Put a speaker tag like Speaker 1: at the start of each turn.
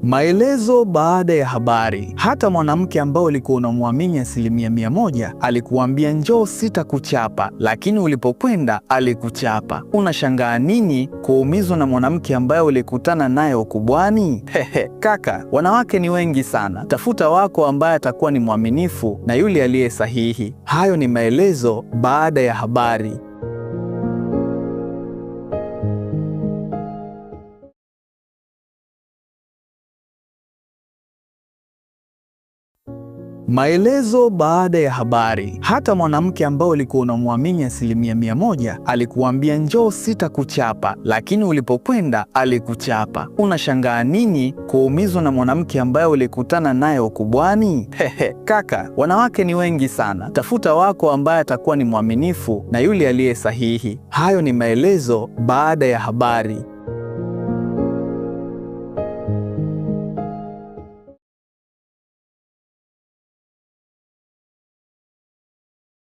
Speaker 1: Maelezo baada ya habari. Hata mwanamke ambaye ulikuwa unamwamini 100% alikuambia njoo sitakuchapa, lakini ulipokwenda alikuchapa. Unashangaa nini kuumizwa na mwanamke ambaye ulikutana naye ukubwani? Kaka, wanawake ni wengi sana. Tafuta wako ambaye atakuwa ni mwaminifu na yule aliye sahihi. Hayo ni maelezo baada ya habari. Maelezo baada ya habari. Hata mwanamke ambaye ulikuwa unamwamini 100% alikuambia njoo sitakuchapa, lakini ulipokwenda alikuchapa. Unashangaa nini kuumizwa na mwanamke ambaye ulikutana naye ukubwani? Kaka, wanawake ni wengi sana. Tafuta wako ambaye atakuwa ni mwaminifu na yule aliye sahihi. Hayo ni maelezo baada ya habari.